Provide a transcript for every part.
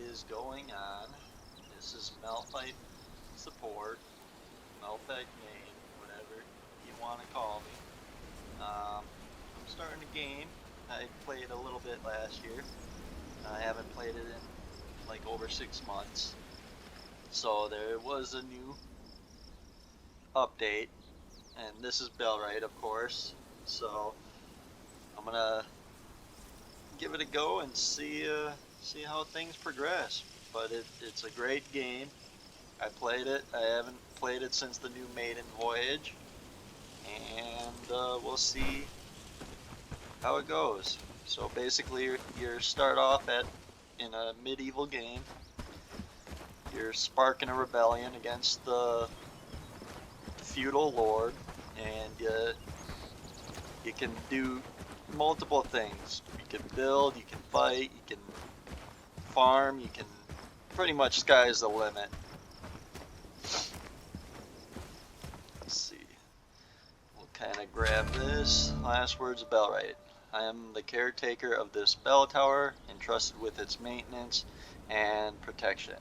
is going on? This is Malphite support, Malphite main, whatever you want to call me. I'm starting a game. I played a little bit last year. I haven't played it in like over 6 months. So there was a new update, and this is Bellwright, of course. So I'm gonna give it a go and see how things progress. But it's a great game. I played it. I haven't played it since the new Maiden Voyage, and we'll see how it goes. So basically, you start off at in a medieval game. You're sparking a rebellion against the feudal lord, and you can do multiple things. You can build, you can fight, you can farm, you can pretty much sky's the limit. Let's see. We'll kind of grab this. Last words of Bellwright. I am the caretaker of this bell tower, entrusted with its maintenance and protection.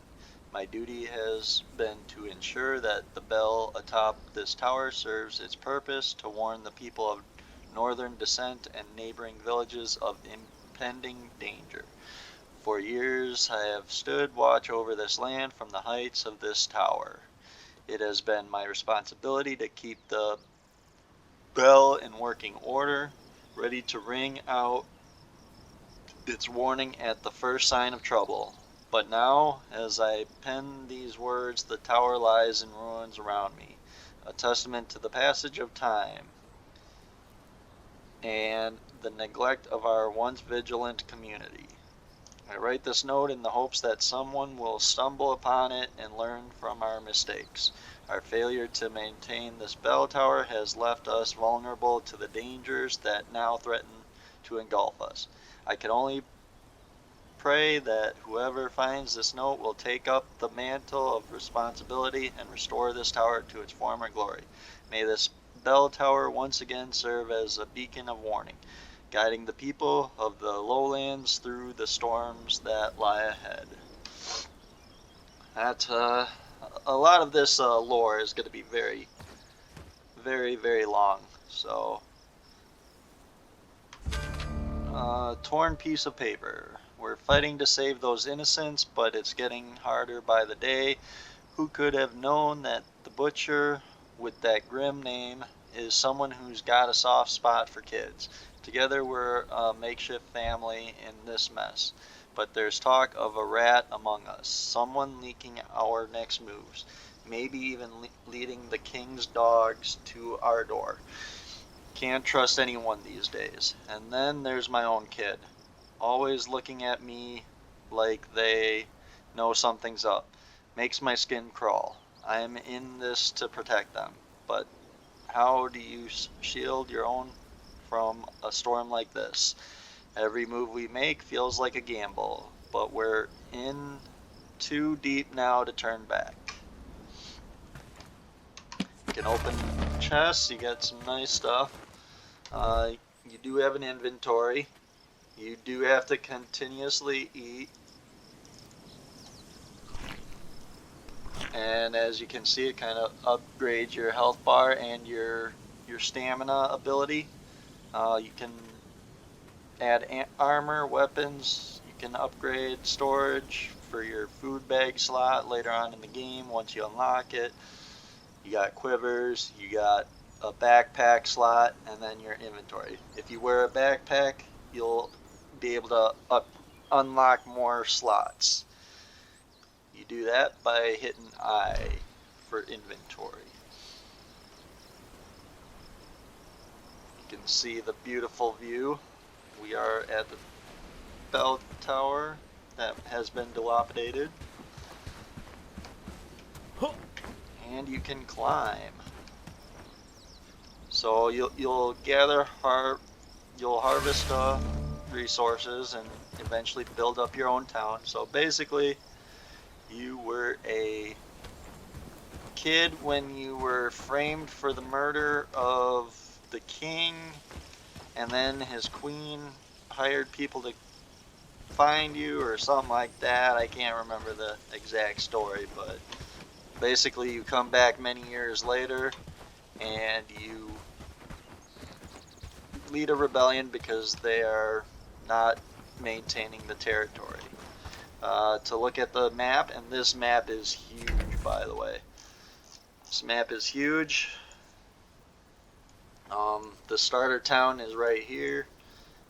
My duty has been to ensure that the bell atop this tower serves its purpose to warn the people of northern descent and neighboring villages of impending danger. For years I have stood watch over this land from the heights of this tower. It has been my responsibility to keep the bell in working order, ready to ring out its warning at the first sign of trouble. But now, as I pen these words, the tower lies in ruins around me, a testament to the passage of time and the neglect of our once vigilant community. I write this note in the hopes that someone will stumble upon it and learn from our mistakes. Our failure to maintain this bell tower has left us vulnerable to the dangers that now threaten to engulf us. I can only pray that whoever finds this note will take up the mantle of responsibility and restore this tower to its former glory. May this bell tower once again serve as a beacon of warning, guiding the people of the lowlands through the storms that lie ahead. That a lot of this lore is going to be very, very, very long. So, torn piece of paper. We're fighting to save those innocents, but it's getting harder by the day. Who could have known that the butcher with that grim name is someone who's got a soft spot for kids? Together we're a makeshift family in this mess. But there's talk of a rat among us, someone leaking our next moves, maybe even leading the king's dogs to our door. Can't trust anyone these days. And then there's my own kid, always looking at me like they know something's up. Makes my skin crawl. I am in this to protect them. But how do you shield your own from a storm like this? Every move we make feels like a gamble, but we're in too deep now to turn back. You can open chests, you get some nice stuff. You do have an inventory. You do have to continuously eat. And as you can see, it kind of upgrades your health bar and your stamina ability. You can add armor, weapons. You can upgrade storage for your food bag slot later on in the game once you unlock it. You got quivers, you got a backpack slot, and then your inventory. If you wear a backpack, you'll be able to unlock more slots. You do that by hitting I for inventory. You can see the beautiful view. We are at the bell tower that has been dilapidated. And you can climb. So you'll gather you'll harvest resources and eventually build up your own town. So basically, you were a kid when you were framed for the murder of the king, and then his queen hired people to find you or something like that. I can't remember the exact story, but basically you come back many years later and you lead a rebellion because they are not maintaining the territory. To look at the map, and this map is huge, by the way. This map is huge. The starter town is right here.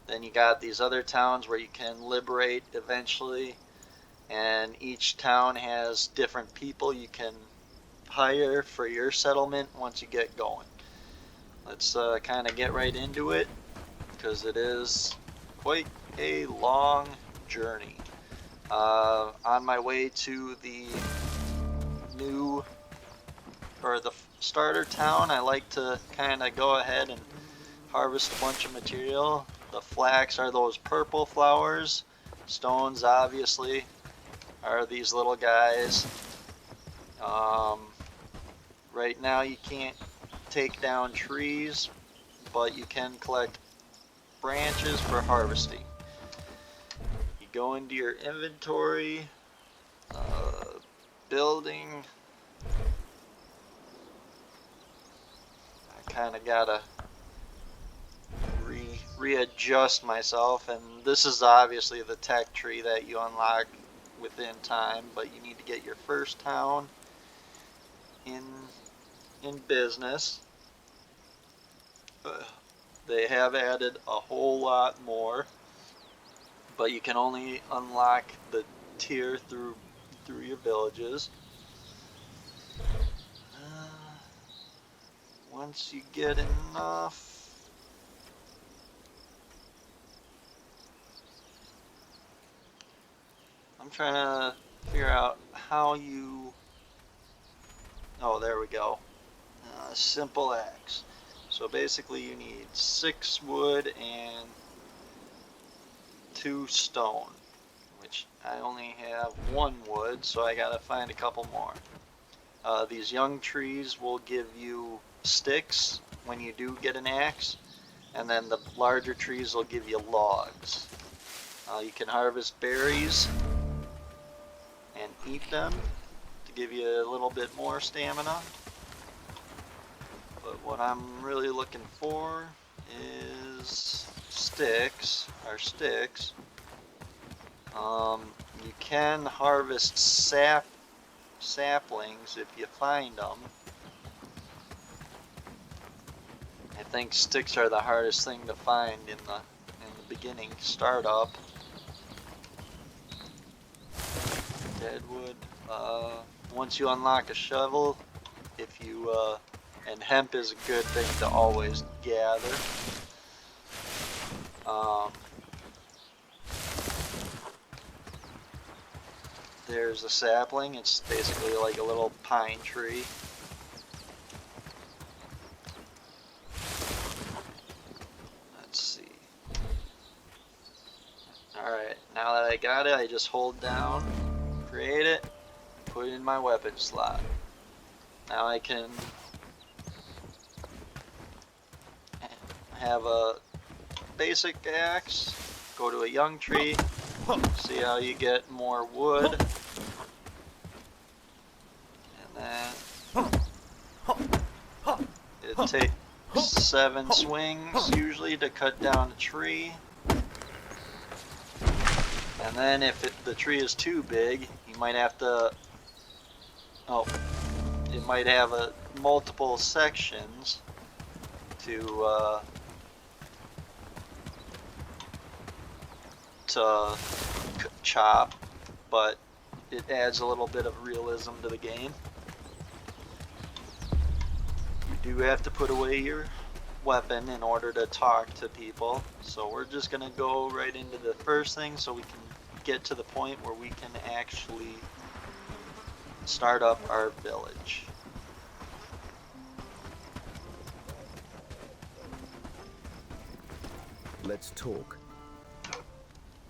Then you got these other towns where you can liberate eventually, and each town has different people you can hire for your settlement once you get going. Let's kind of get right into it, because it is quite a long journey. On my way to the starter town, I like to kind of go ahead and harvest a bunch of material. The flax are those purple flowers. Stones, obviously, are these little guys. Right now you can't take down trees, but you can collect branches for harvesting. You go into your inventory, building. I kind of gotta readjust myself, and this is obviously the tech tree that you unlock within time, but you need to get your first town in business. They have added a whole lot more, but you can only unlock the tier through your villages. Once you get enough, I'm trying to figure out how you... Oh, there we go. Simple axe. So basically you need 6 wood and 2 stone, which I only have 1 wood, so I gotta find a couple more. These young trees will give you sticks when you do get an axe, and then the larger trees will give you logs. You can harvest berries and eat them to give you a little bit more stamina. But what I'm really looking for is sticks. You can harvest saplings if you find them. I think sticks are the hardest thing to find in the beginning startup. Deadwood. Once you unlock a shovel, and hemp is a good thing to always gather. There's a sapling. It's basically like a little pine tree. Let's see. Alright, now that I got it, I just hold down, create it, put it in my weapon slot. Now I can have a basic axe, go to a young tree, see how you get more wood, and then it takes 7 swings usually to cut down a tree. And then if the tree is too big, you might have to, it might have multiple sections to chop, but it adds a little bit of realism to the game. You do have to put away your weapon in order to talk to people, so we're just gonna go right into the first thing so we can get to the point where we can actually start up our village. Let's talk.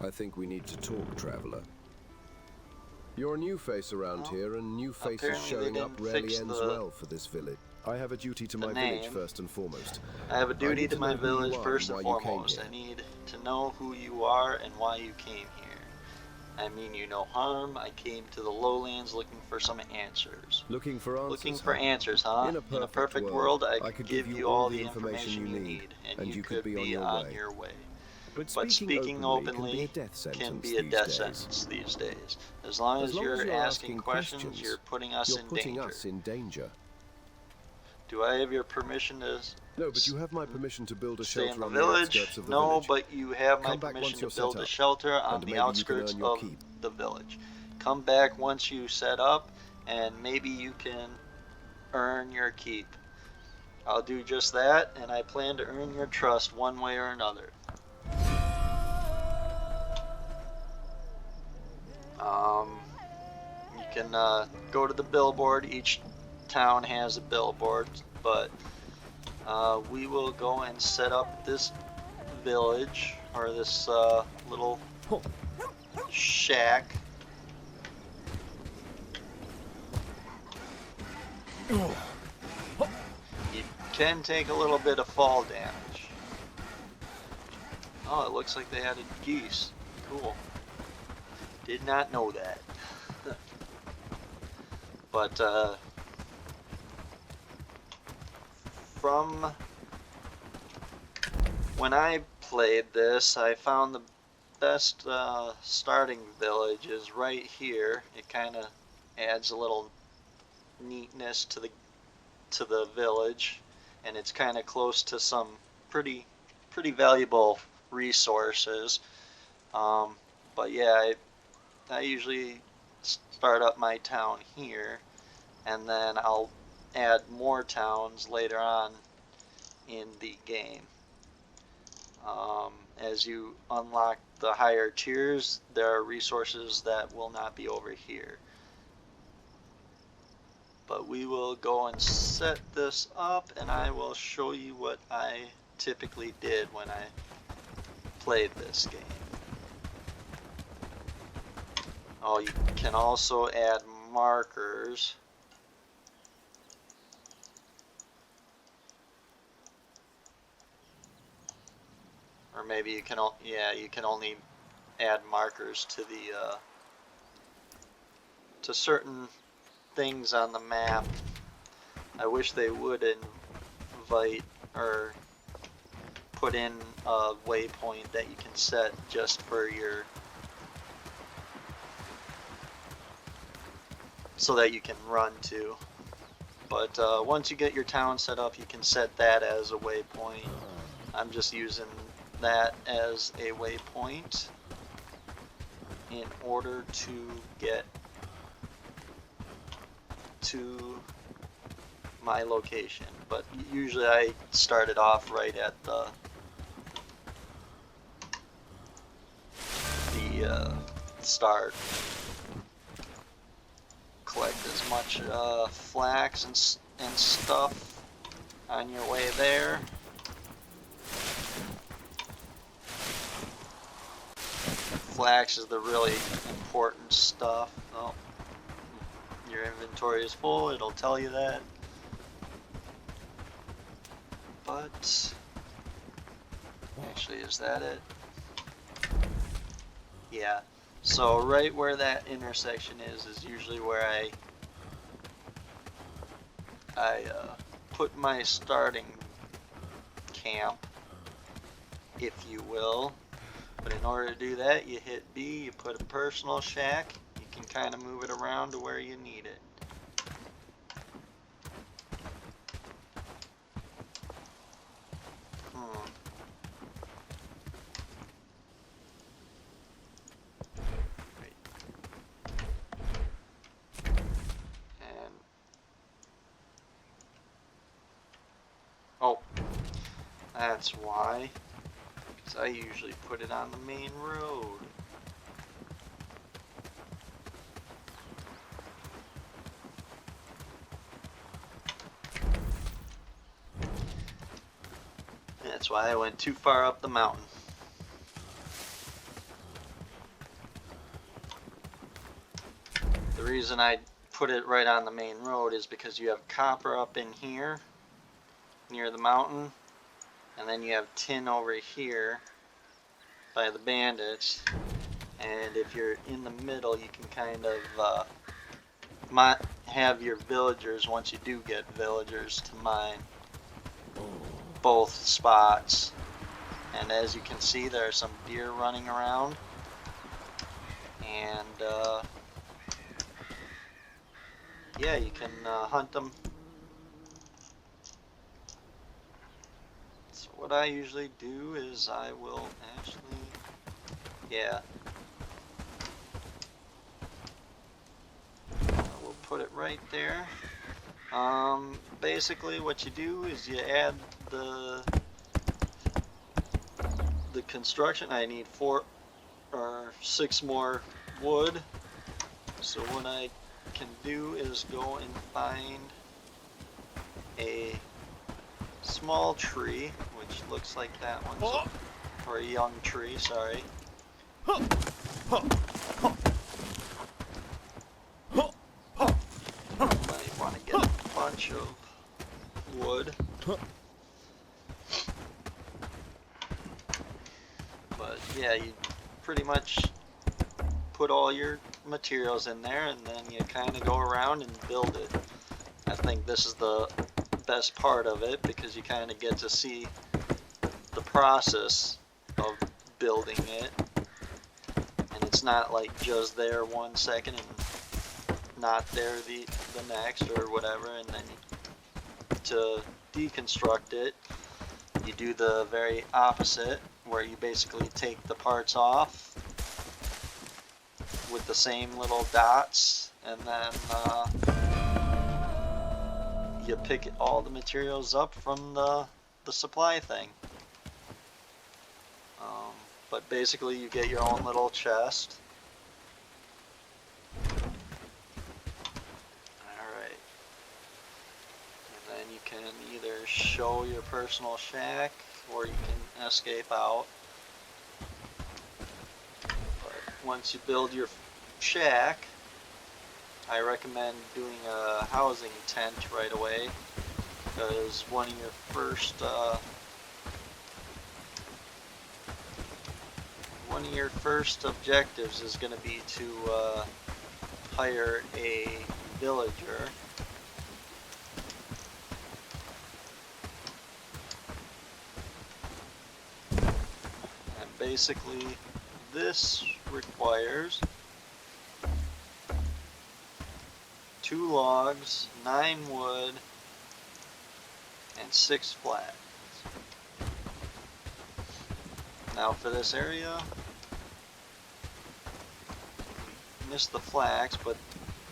I think we need to talk, traveler. You're a new face around here, and new faces showing up rarely ends well for this village. I have a duty to my village first and foremost. I have a duty to my village first and foremost. I need to know who you are and why you came here. I mean you no harm. I came to the lowlands looking for some answers. Looking for Looking answers, for huh? answers, huh? In In a a perfect perfect world, world, I I could could give give you you all all the the information information you you need, need, and and you you could could be on be your on way. your way. But But speaking speaking openly can be a openly death can sentence be a these death days. sentence these days. As long As as long as you're you're asking asking questions, you're questions, putting us you're in putting us danger. in danger. Do I have your permission to No, but you have my permission to build a stay in shelter the on the village? outskirts of the No, village. but you have my Come back once permission to you're set build a up, shelter on and the maybe you can outskirts earn your of keep. the village. Come back once you set up, and maybe you can earn your keep. I'll do just that, and I plan to earn your trust one way or another. Um, you can go to the billboard. Each town has a billboard, but we will go and set up this village, or this little shack. You can take a little bit of fall damage. Oh, it looks like they had a geese. Cool. Did not know that. But from when I played this, I found the best starting village is right here. It kind of adds a little neatness to the village, and it's kind of close to some pretty valuable resources. Um, but yeah, I usually start up my town here, and then I'll add more towns later on in the game. As you unlock the higher tiers, there are resources that will not be over here. But we will go and set this up, and I will show you what I typically did when I played this game. Oh, you can also add markers. Or maybe you can, yeah, you can only add markers to the to certain things on the map. I wish they would invite or put in a waypoint that you can set just for your, so that you can run to. But once you get your town set up, you can set that as a waypoint. I'm just using that as a waypoint in order to get to my location. But usually I start it off right at the start. Collect as much flax and stuff on your way there. Flax is the really important stuff. Oh, your inventory is full, it'll tell you that. But actually, is that it? Yeah. So right where that intersection is usually where I put my starting camp, if you will. But in order to do that, you hit B, you put a personal shack, you can kind of move it around to where you need it. Right. And oh, that's why. Because I usually put it on the main road. That's why I went too far up the mountain. The reason I put it right on the main road is because you have copper up in here near the mountain, and then you have tin over here by the bandits, And if you're in the middle, you can kind of have your villagers, once you do get villagers, to mine both spots. And as you can see, there are some deer running around, and yeah, you can hunt them. So what I usually do is I will actually, yeah, we'll put it right there. Basically what you do is you add the construction. I need 4 or 6 more wood. So what I can do is go and find a small tree, which looks like that one's or a young tree, sorry. Might want to get a bunch of wood. But yeah, you pretty much put all your materials in there, and then you kind of go around and build it. I think this is the best part of it, because you kind of get to see the process of building it, and it's not like just there 1 second and not there the next or whatever. And then to deconstruct it, you do the very opposite, where you basically take the parts off with the same little dots, and then you pick all the materials up from the supply thing. But basically you get your own little chest. Alright. And then you can either show your personal shack, or you can escape out. But once you build your shack, I recommend doing a housing tent right away, because one of your first objectives is going to be to hire a villager. And basically this requires 2 logs, 9 wood, and 6 flax. Now for this area, missed the flax, but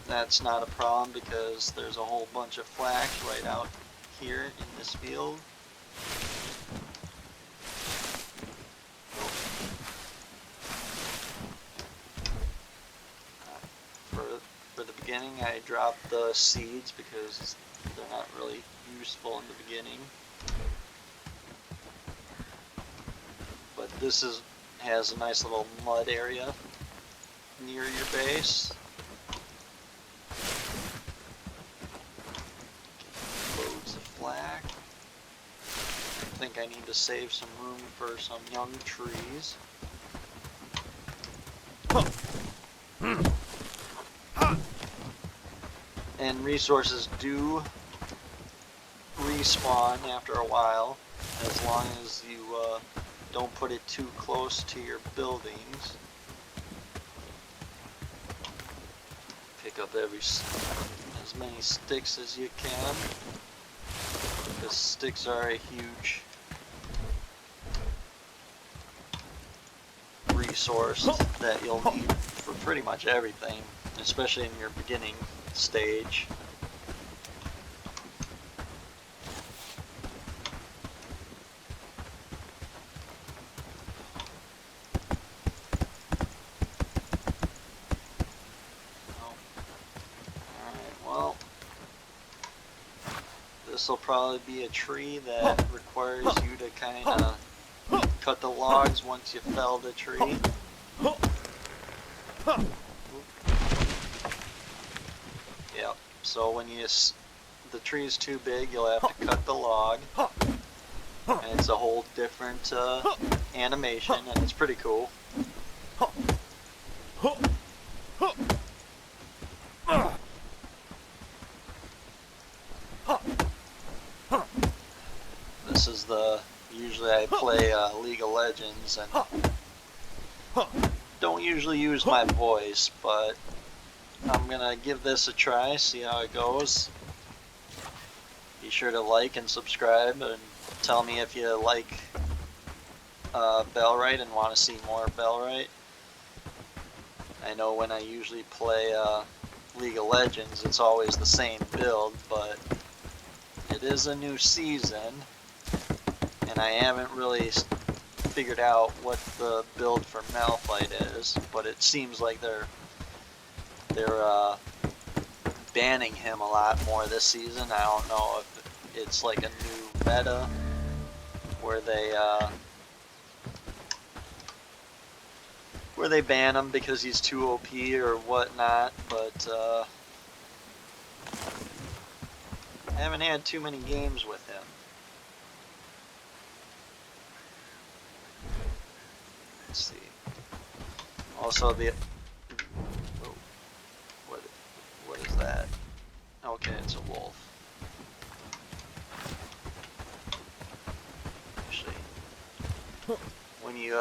that's not a problem, because there's a whole bunch of flax right out here in this field. For the beginning, I dropped the seeds because they're not really useful in the beginning. But this has a nice little mud area near your base. Loads of flax. I think I need to save some room for some young trees. And resources do respawn after a while, as long as you don't put it too close to your buildings. Pick up as many sticks as you can, because sticks are a huge resource that you'll need for pretty much everything, especially in your beginning stage. This will probably be a tree that requires you to kind of cut the logs once you fell the tree. Yep. So when the tree's too big, you'll have to cut the log, and it's a whole different animation, and it's pretty cool. usually I play League of Legends and don't usually use my voice, but I'm gonna give this a try, see how it goes. Be sure to like and subscribe and tell me if you like Bellwright and want to see more Bellwright. I know when I usually play League of Legends, it's always the same build, but it is a new season, and I haven't really figured out what the build for Malphite is, but it seems like they're banning him a lot more this season. I don't know if it's like a new meta where they ban him because he's too OP or whatnot, but I haven't had too many games with him. Let's see. Also the what is that? Okay, it's a wolf. Actually, when you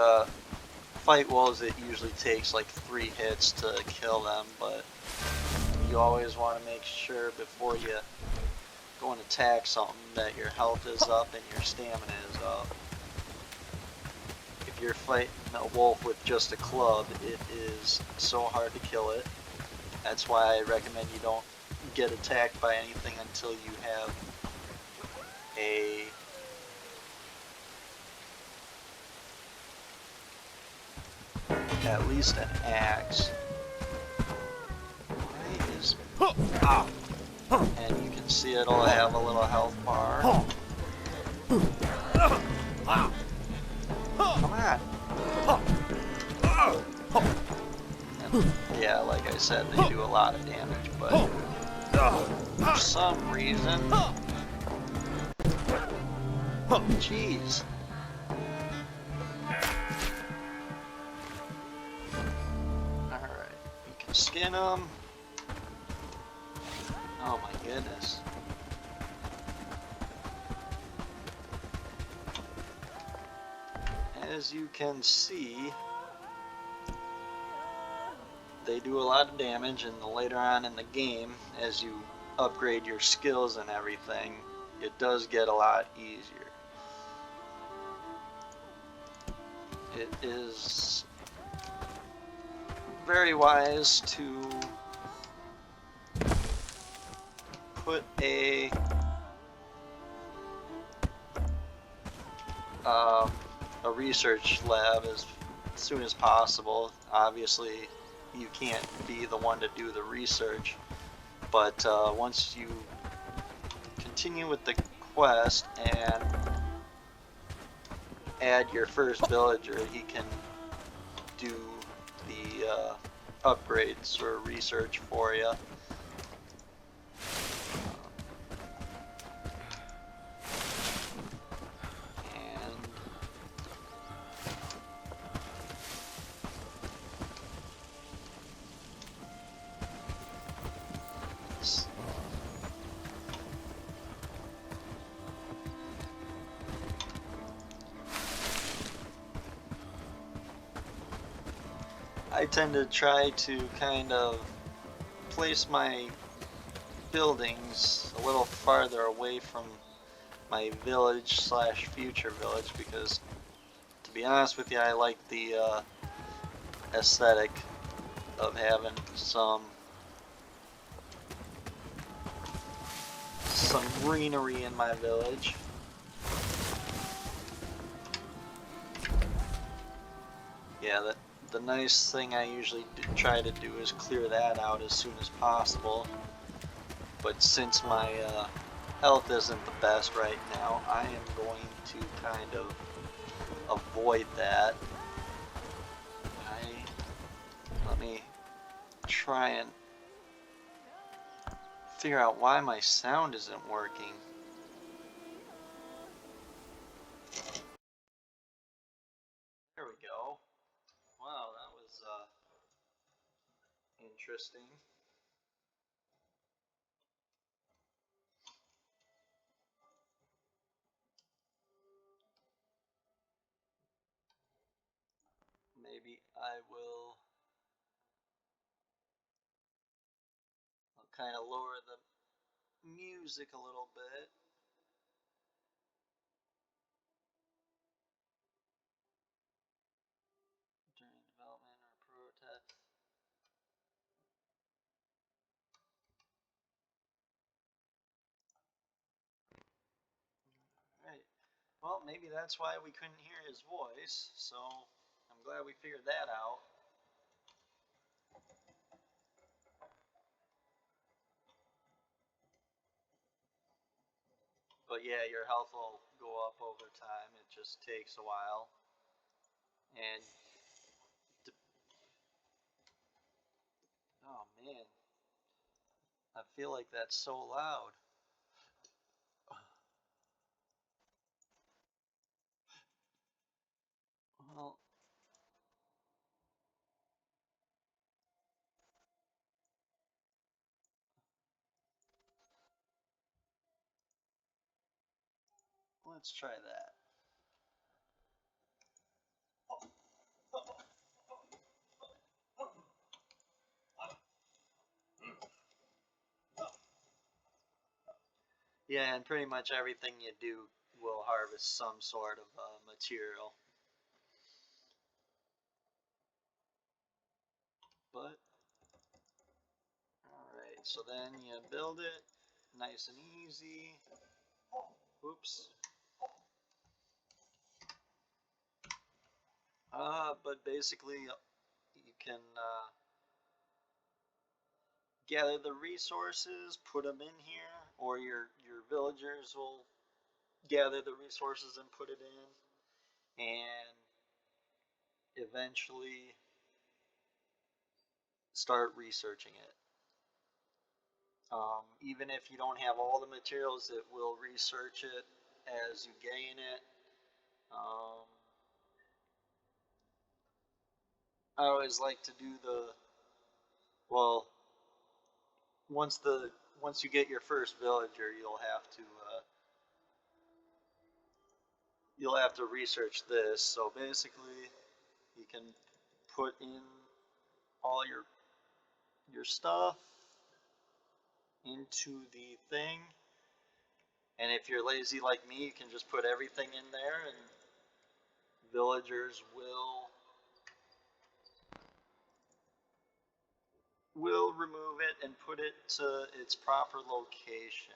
fight wolves, it usually takes like 3 hits to kill them, but you always want to make sure before you go and attack something that your health is up and your stamina is up. If you're fighting a wolf with just a club, it is so hard to kill it. That's why I recommend you don't get attacked by anything until you have at least an axe. And you can see it'll have a little health bar. Come on. And yeah, like I said, they do a lot of damage, but for some reason, jeez. Alright, you can skin them. Oh my goodness. As you can see, they do a lot of damage, and later on in the game, as you upgrade your skills and everything, it does get a lot easier. It is very wise to put a research lab as soon as possible. Obviously, you can't be the one to do the research, but once you continue with the quest and add your first villager, he can do the upgrades or research for you. I tend to try to kind of place my buildings a little farther away from my village slash future village, because to be honest with you, I like the aesthetic of having some greenery in my village. Yeah, the nice thing I usually try to do is clear that out as soon as possible. But since my health isn't the best right now, I am going to kind of avoid that. Let me try and figure out why my sound isn't working. There we go. Wow, that was interesting. will I'll kind of lower the music a little bit. During development or prototype. Right. Well, maybe that's why we couldn't hear his voice, so I'm glad we figured that out. But yeah, your health will go up over time. It just takes a while. And oh man, I feel like that's so loud. Well, let's try that. Yeah, and pretty much everything you do will harvest some sort of material. But alright, so then you build it nice and easy. Oops. But basically, you can gather the resources, put them in here, or your villagers will gather the resources and put it in, and eventually start researching it. Even if you don't have all the materials, it will research it as you gain it. Um, I always like to do the well. Once you get your first villager, you'll have to research this. So basically, you can put in all your stuff into the thing, and if you're lazy like me, you can just put everything in there, and villagers will remove it and put it to its proper location.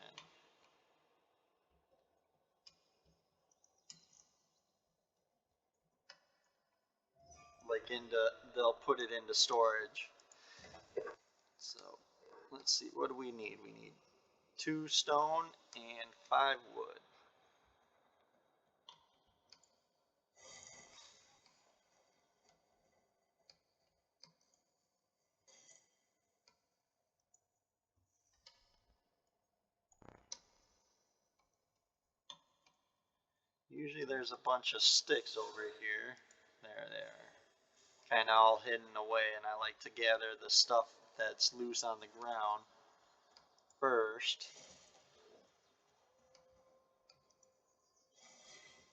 They'll put it into storage. So let's see, what do we need? We need 2 stone and 5 wood. Usually there's a bunch of sticks over here. There. Kind of all hidden away, and I like to gather the stuff that's loose on the ground first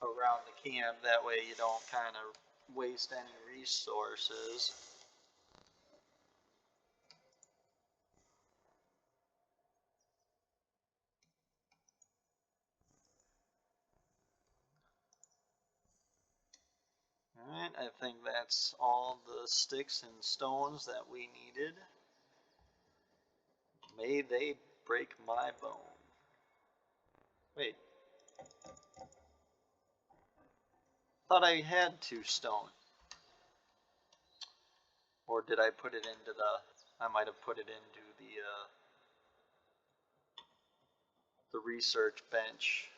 around the camp. That way you don't kind of waste any resources. Alright, I think that's all the sticks and stones that we needed. May they break my bone. Wait, thought I had 2 stone. Or did I put it into I might have put it into the research bench.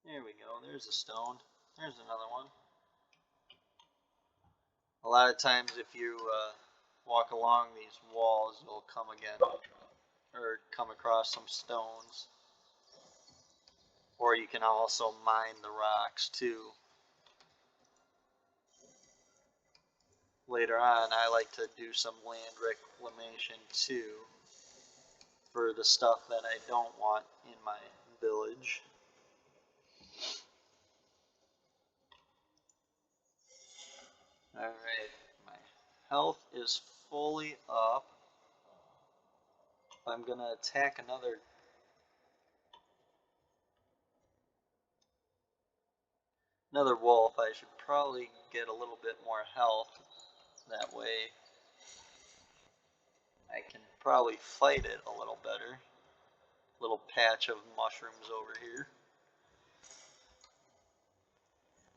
There we go, there's a stone. There's another one. A lot of times if you walk along these walls, you'll come again, or come across some stones. Or you can also mine the rocks too. Later on, I like to do some land reclamation too. for the stuff that I don't want in my village. Alright, my health is fully up. I'm gonna attack another wolf. I should probably get a little bit more health. That way I can probably fight it a little better. Little patch of mushrooms over here.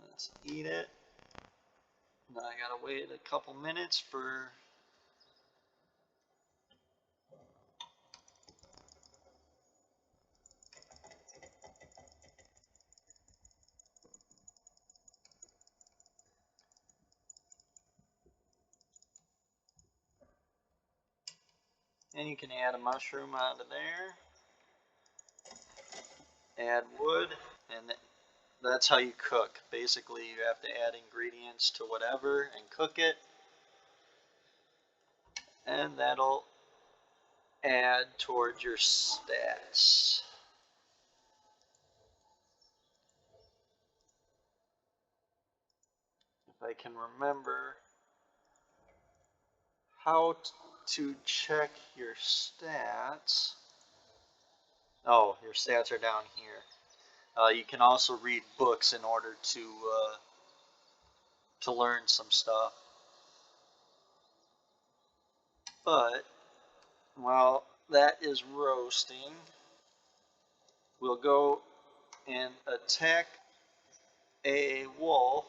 Let's eat it. Now I gotta wait a couple minutes for... And you can add a mushroom out of there. Add wood, and that's how you cook. Basically, you have to add ingredients to whatever and cook it, and that'll add towards your stats. If I can remember how to check your stats. Oh, your stats are down here. You can also read books in order to learn some stuff. But while that is roasting, we'll go and attack a wolf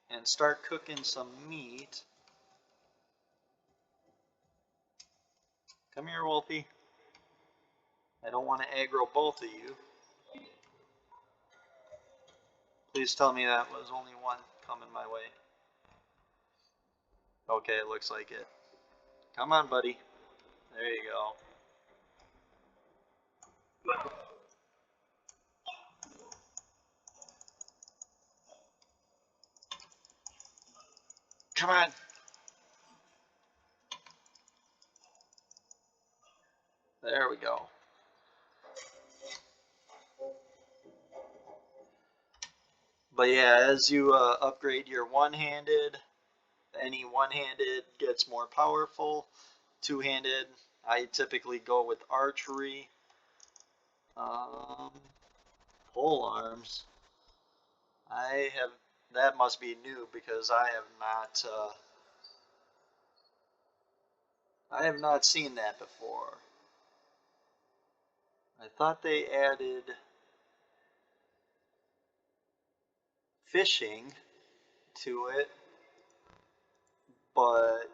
and start cooking some meat. Come here, Wolfie. I don't want to aggro both of you. Please tell me that was only one coming my way. Okay, it looks like it. Come on, buddy. There you go. Come on. There we go. But yeah, as you upgrade your one-handed, any one-handed gets more powerful. Two-handed, I typically go with archery. Pole arms. That must be new because I have not seen that before. I thought they added fishing to it, but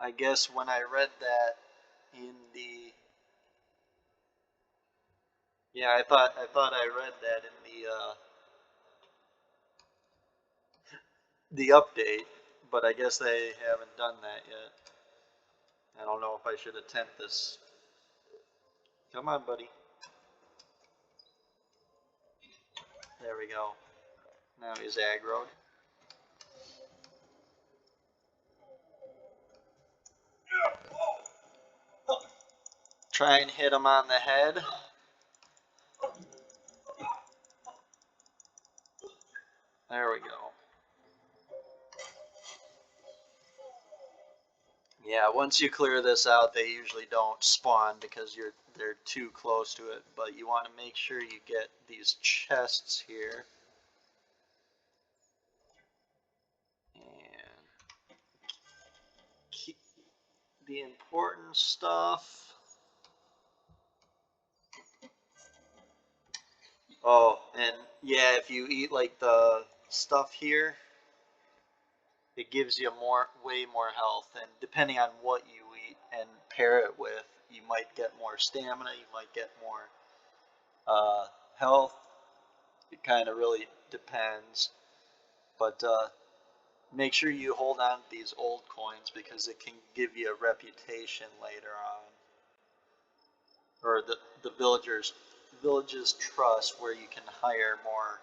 I guess when I read that in the I thought I read that in the update, but I guess they haven't done that yet. I don't know if I should attempt this. Come on, buddy. There we go. Now he's aggroed. Try and hit him on the head. There we go. Yeah, once you clear this out, they usually don't spawn because they're too close to it. But you want to make sure you get these chests here. And keep the important stuff. Oh, and yeah, if you eat like the stuff here, it gives you way more health. And depending on what you eat and pair it with, you might get more stamina, you might get more health. It kind of really depends. But make sure you hold on to these old coins because it can give you a reputation later on. Or the villages trust where you can hire more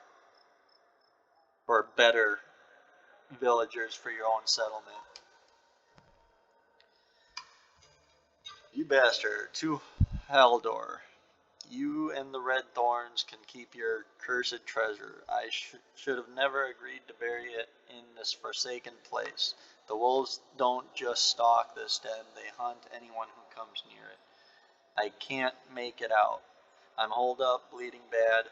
or better villagers for your own settlement. bastard, to Haldor. You and the Red Thorns can keep your cursed treasure. I should have never agreed to bury it in this forsaken place. The wolves don't just stalk this den, they hunt anyone who comes near it. I can't make it out. I'm holed up, bleeding bad.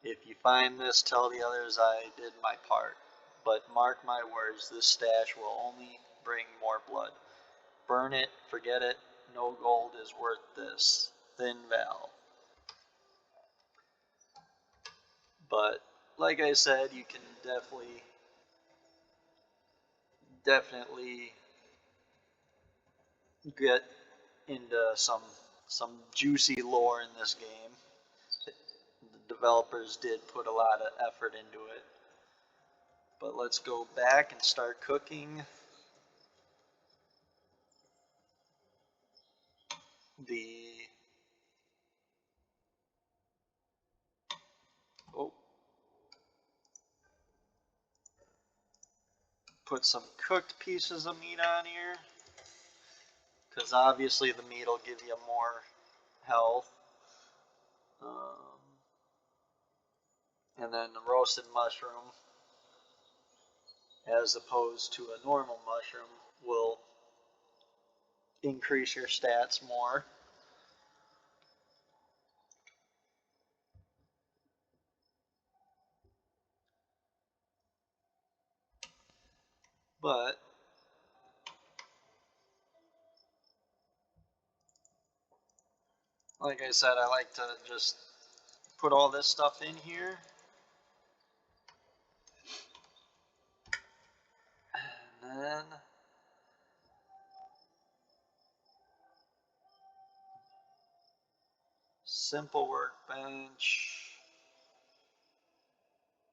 If you find this, tell the others I did my part. But mark my words, this stash will only bring more blood. Burn it, forget it, no gold is worth this. Thin Val. But like I said, you can definitely get into some juicy lore in this game. The developers did put a lot of effort into it. But let's go back and start cooking the oh, put some cooked pieces of meat on here because obviously the meat will give you more health. And then the roasted mushroom, as opposed to a normal mushroom, will increase your stats more. But like I said, I like to just put all this stuff in here. And then simple workbench.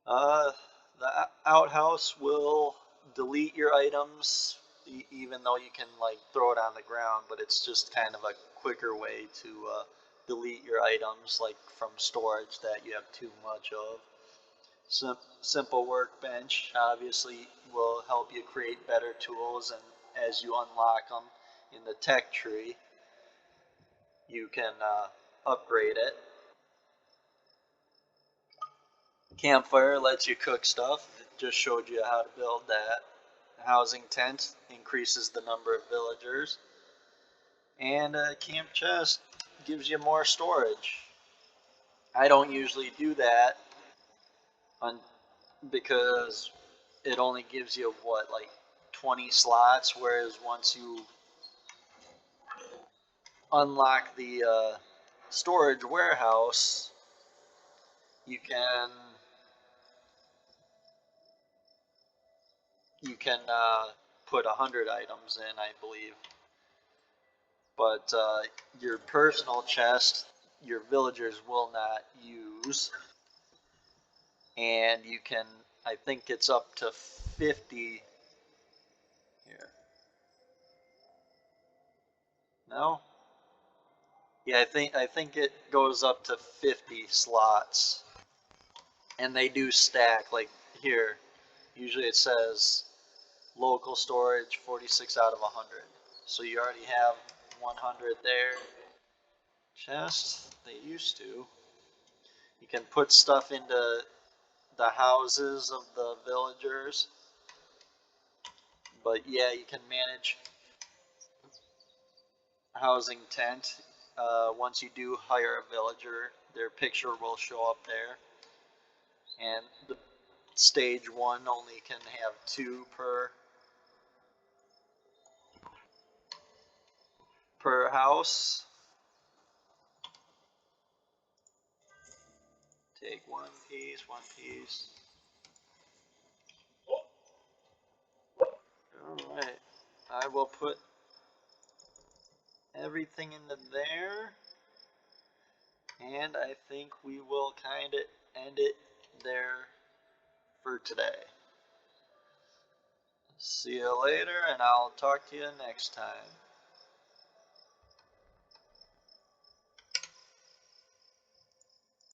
Uh, the outhouse will delete your items, even though you can like throw it on the ground, but it's just kind of a quicker way to delete your items like from storage that you have too much of. Simple workbench obviously will help you create better tools, and as you unlock them in the tech tree, you can upgrade it. Campfire lets you cook stuff. It just showed you how to build that. Housing tent increases the number of villagers. And a camp chest gives you more storage. I don't usually do that on, because it only gives you what, like 20 slots, whereas once you unlock the storage warehouse, you can put 100 items in, I believe. But your personal chest, your villagers will not use, and you can, I think it's up to 50 here. No? Yeah, I think it goes up to 50 slots, and they do stack. Like here, usually it says local storage 46 out of 100. So you already have 100 there. Chests, they used to. You can put stuff into the houses of the villagers. But yeah, you can manage housing tent. Once you do hire a villager, their picture will show up there. And the stage one only can have 2 per house. Take one piece, one piece. Alright, I will put everything into there, and I think we will kind of end it there for today. See you later, and I'll talk to you next time.